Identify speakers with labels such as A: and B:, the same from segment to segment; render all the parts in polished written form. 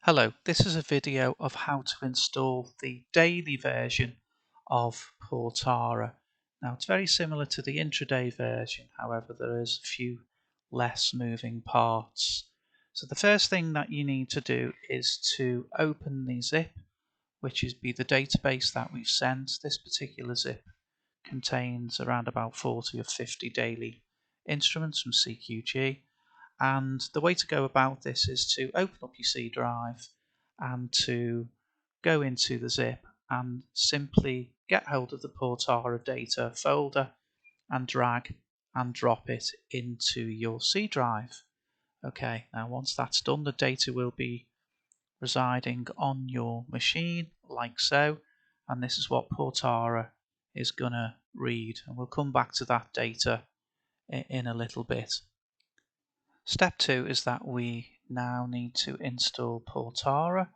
A: Hello, this is a video of how to install the daily version of Portara. Now it's very similar to the intraday version, however there is a few less moving parts. So the first thing that you need to do is to open the zip, which is the database that we've sent. This particular zip contains around about 40 or 50 daily instruments from CQG. And the way to go about this is to open up your C drive and to go into the zip and simply get hold of the Portara data folder and drag and drop it into your C drive. Okay, now once that's done, the data will be residing on your machine like so, and this is what Portara is going to read, and we'll come back to that data in a little bit. Step 2 is that we now need to install Portara.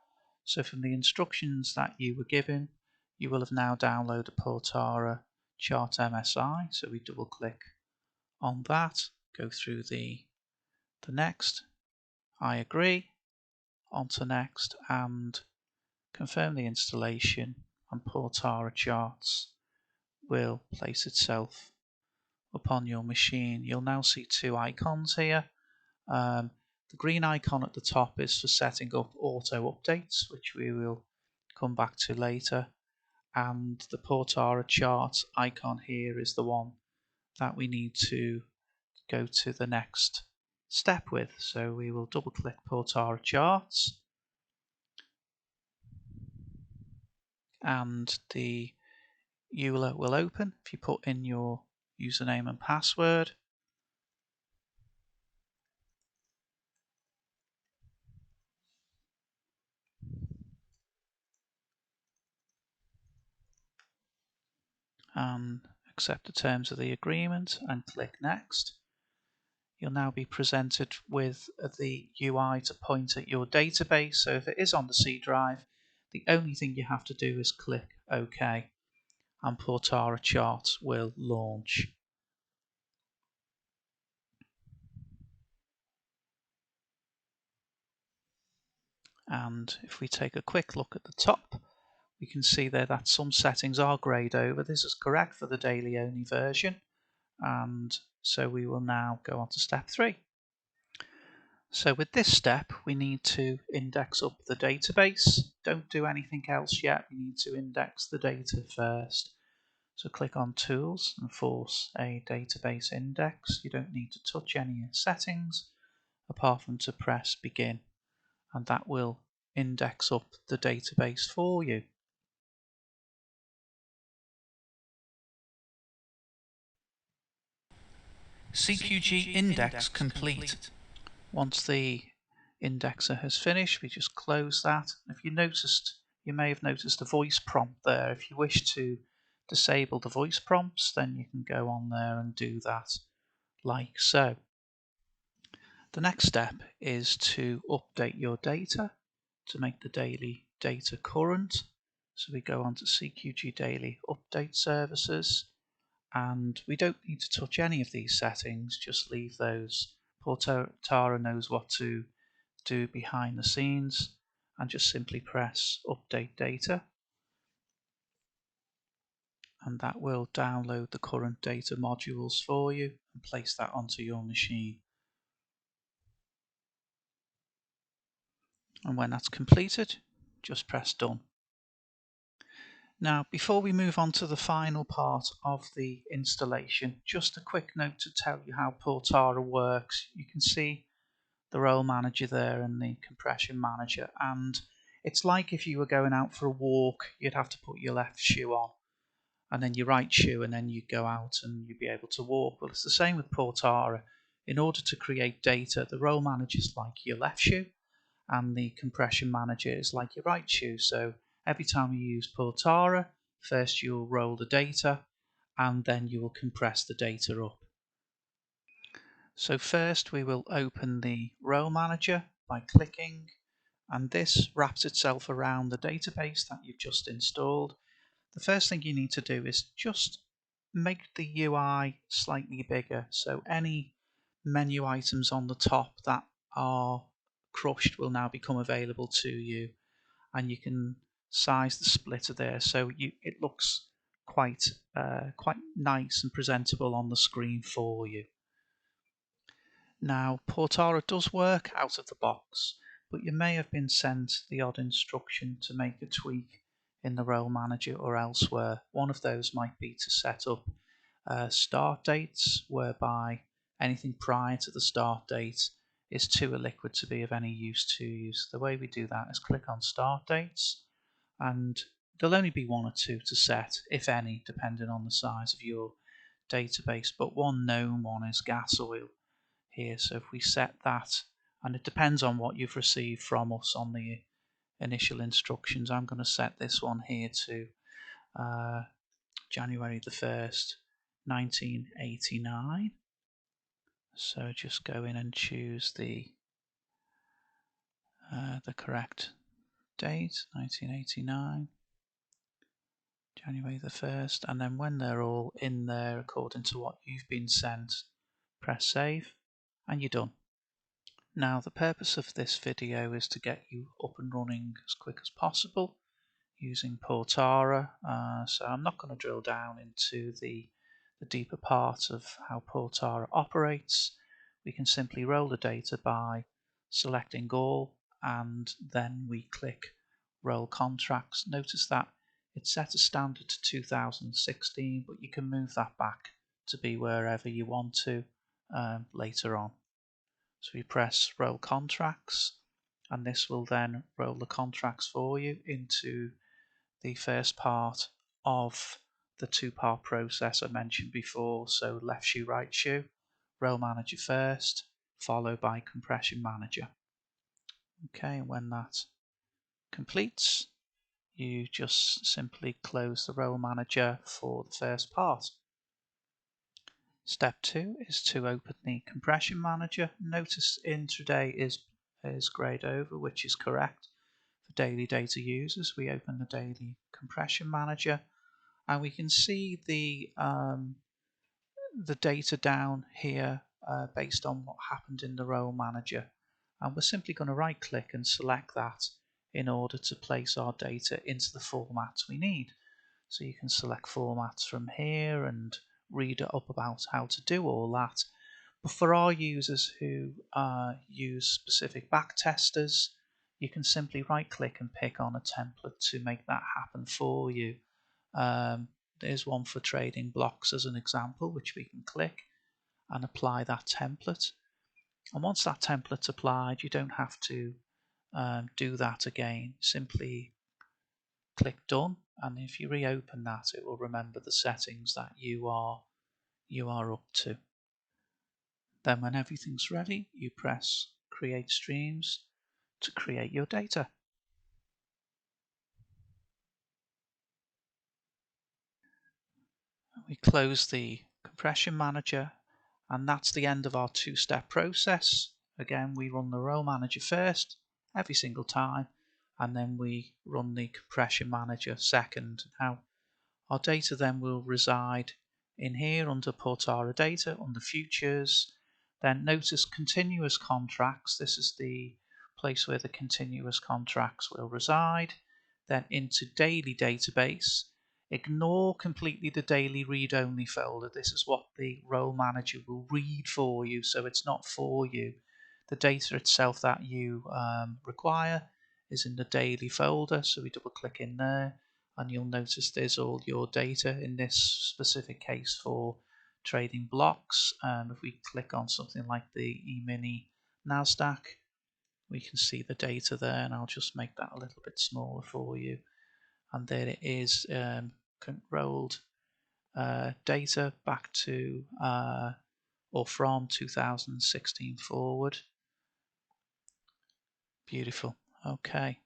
A: So from the instructions that you were given, you will have now downloaded Portara Chart MSI. So we double click on that, go through the next, I agree, onto next, and confirm the installation, and Portara Charts will place itself upon your machine. You'll now see two icons here. The green icon at the top is for setting up auto updates, which we will come back to later, and the Portara Charts icon here is the one that we need to go to the next step with. So we will double click Portara Charts, and the EULA will open. If you put in your username and password, and accept the terms of the agreement and click next, you'll now be presented with the UI to point at your database. So if it is on the C drive, the only thing you have to do is click OK, and Portara Charts will launch. And if we take a quick look at the top, we can see there that some settings are grayed over. This is correct for the daily only version, and so we will now go on to step 3. So with this step, we need to index up the database. Don't do anything else yet. We need to index the data first. So click on Tools and force a database index. You don't need to touch any settings apart from to press Begin, and that will index up the database for you. CQG index complete. Once the indexer has finished, we just close that. If you noticed, you may have noticed a voice prompt there. If you wish to disable the voice prompts, then you can go on there and do that like so. The next step is to update your data to make the daily data current. So we go on to CQG Daily Update Services, and we don't need to touch any of these settings, just leave those. Portara knows what to do behind the scenes, and just simply press Update Data, and that will download the current data modules for you and place that onto your machine. And when that's completed, just press Done. Now, before we move on to the final part of the installation, just a quick note to tell you how Portara works. You can see the role manager there and the compression manager, and it's like if you were going out for a walk, you'd have to put your left shoe on and then your right shoe, and then you'd go out and you'd be able to walk. Well, it's the same with Portara. In order to create data, the role manager is like your left shoe and the compression manager is like your right shoe. So every time you use Portara, first you'll roll the data and then you will compress the data up. So first we will open the role manager by clicking, and this wraps itself around the database that you've just installed. The first thing you need to do is just make the UI slightly bigger. So any menu items on the top that are crushed will now become available to you, and you can size the splitter there so it looks quite nice and presentable on the screen for you. Now, Portara does work out of the box, but you may have been sent the odd instruction to make a tweak in the role manager or elsewhere. One of those might be to set up start dates, whereby anything prior to the start date is too illiquid to be of any use to you. So the way we do that is click on start dates, and there'll only be one or two to set, if any, depending on the size of your database, but one known one is gas oil here. So if we set that, and it depends on what you've received from us on the initial instructions, I'm going to set this one here to January the 1st, 1989. So just go in and choose the correct date, 1989, January the 1st, and then when they're all in there according to what you've been sent, press save, and you're done. Now, the purpose of this video is to get you up and running as quick as possible using Portara, so I'm not going to drill down into the deeper part of how Portara operates. We can simply roll the data by selecting all, and then we click roll contracts. Notice that it's set a standard to 2016, but you can move that back to be wherever you want to later on. So we press roll contracts, and this will then roll the contracts for you into the first part of the two-part process I mentioned before. So left shoe, right shoe, role manager first, followed by compression manager. Okay, when that completes, you just simply close the role manager for the first part. Step 2 is to open the compression manager. Notice Intraday is grayed over, which is correct. For daily data users, we open the daily compression manager, and we can see the data down here based on what happened in the role manager. And we're simply going to right click and select that in order to place our data into the formats we need. So you can select formats from here and read up about how to do all that. But for our users who use specific back testers, you can simply right click and pick on a template to make that happen for you. There's one for trading blocks as an example, which we can click and apply that template. And once that template's applied, you don't have to do that again. Simply click done, and if you reopen that, it will remember the settings that you are up to. Then when everything's ready, you press create streams to create your data. We close the compression manager, and that's the end of our two-step process. Again, we run the role manager first every single time, and then we run the compression manager second. Now, our data then will reside in here under Portara data, under futures. Then notice continuous contracts. This is the place where the continuous contracts will reside. Then into daily database. Ignore completely the daily read-only folder. This is what the role manager will read for you, so it's not for you. The data itself that you require is in the daily folder, so we double click in there, and you'll notice there's all your data in this specific case for trading blocks. If we click on something like the E-mini NASDAQ, we can see the data there, and I'll just make that a little bit smaller for you. And there it is, rolled data back to or from 2016 forward. Beautiful. Okay.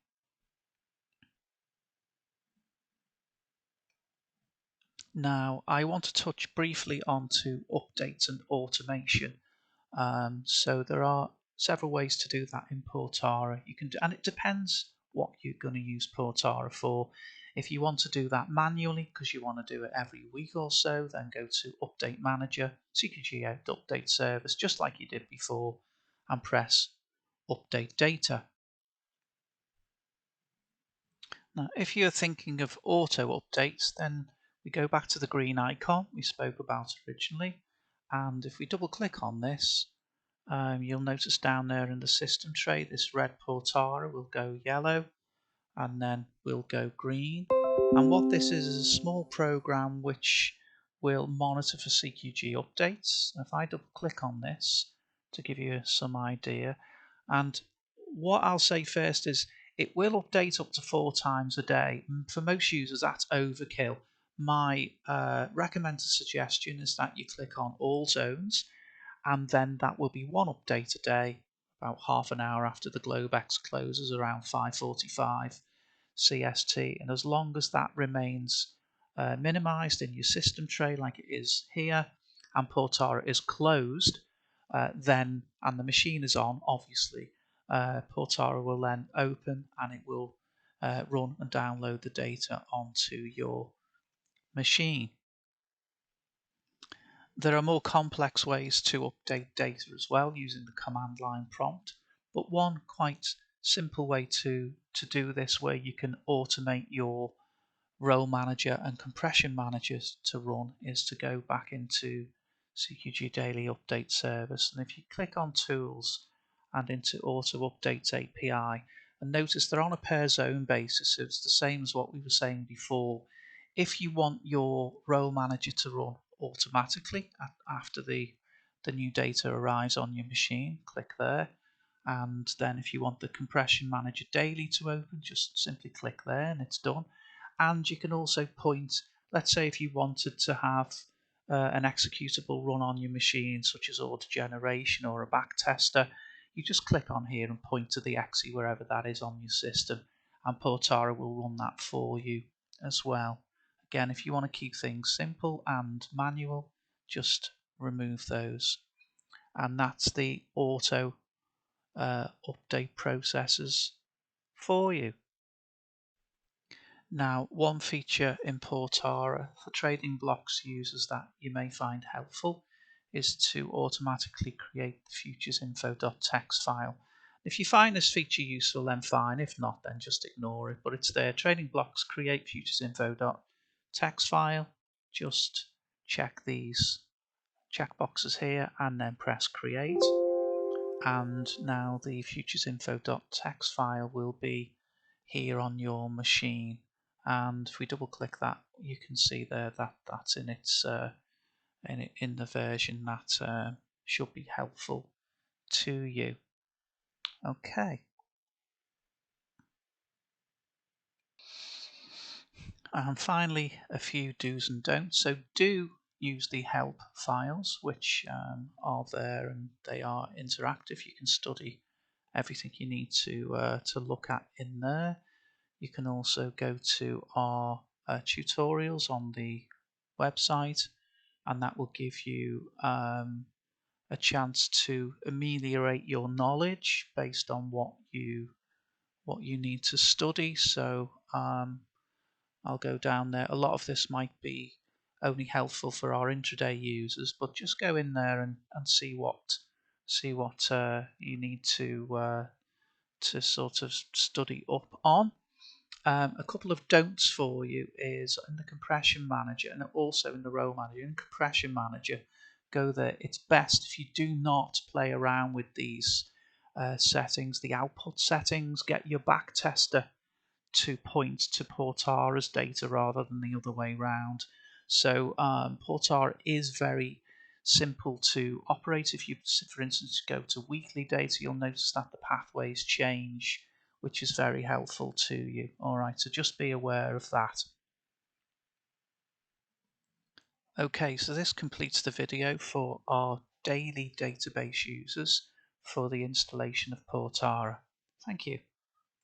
A: Now I want to touch briefly onto updates and automation. So there are several ways to do that in Portara. You can do, and it depends what you're going to use Portara for. If you want to do that manually because you want to do it every week or so, then go to Update Manager, CQG out Update Service, just like you did before, and press update data. Now, if you're thinking of auto updates, then we go back to the green icon we spoke about originally, and if we double click on this, you'll notice down there in the system tray this red Portara will go yellow and then will go green. And what this is a small program which will monitor for CQG updates. If I double click on this to give you some idea, and what I'll say first is it will update up to 4 times a day. For most users that's overkill. My recommended suggestion is that you click on all zones, and then that will be one update a day about half an hour after the Globex closes around 5:45 CST, and as long as that remains minimized in your system tray like it is here, and Portara is closed, then and the machine is on, obviously, Portara will then open and it will run and download the data onto your machine. There are more complex ways to update data as well using the command line prompt, but one quite simple way to do this, where you can automate your role manager and compression managers to run, is to go back into CQG Daily Update Service, and if you click on Tools and into Auto Updates API, and notice they're on a per zone basis, so it's the same as what we were saying before. If you want your role manager to run automatically after the new data arrives on your machine, click there. And then if you want the compression manager daily to open, just simply click there and it's done. And you can also point, let's say if you wanted to have an executable run on your machine, such as order generation or a back tester, you just click on here and point to the exe wherever that is on your system, and Portara will run that for you as well. Again, if you want to keep things simple and manual, just remove those. And that's the auto update processes for you. Now, one feature in Portara for trading blocks users that you may find helpful is to automatically create the Futuresinfo.txt file. If you find this feature useful, then fine. If not, then just ignore it. But it's there. Trading blocks create Futuresinfo.txt file. Just check these checkboxes here and then press create. And now the Futuresinfo.txt file will be here on your machine. And if we double click that, you can see there that that's in its in the version that should be helpful to you. Okay. And finally, a few do's and don'ts. So do use the help files, which are there, and they are interactive. You can study everything you need to look at in there. You can also go to our tutorials on the website, and that will give you a chance to ameliorate your knowledge based on what you need to study. So I'll go down there. A lot of this might be only helpful for our intraday users, but just go in there and see what you need to sort of study up on. A couple of don'ts for you is in the compression manager and also in the role manager. In compression manager, go there. It's best if you do not play around with these settings, the output settings. Get your back tester to point to Portara's data rather than the other way round. So Portara is very simple to operate. If you, for instance, go to weekly data, you'll notice that the pathways change, which is very helpful to you. All right, so just be aware of that. Okay, so this completes the video for our daily database users for the installation of Portara. Thank you.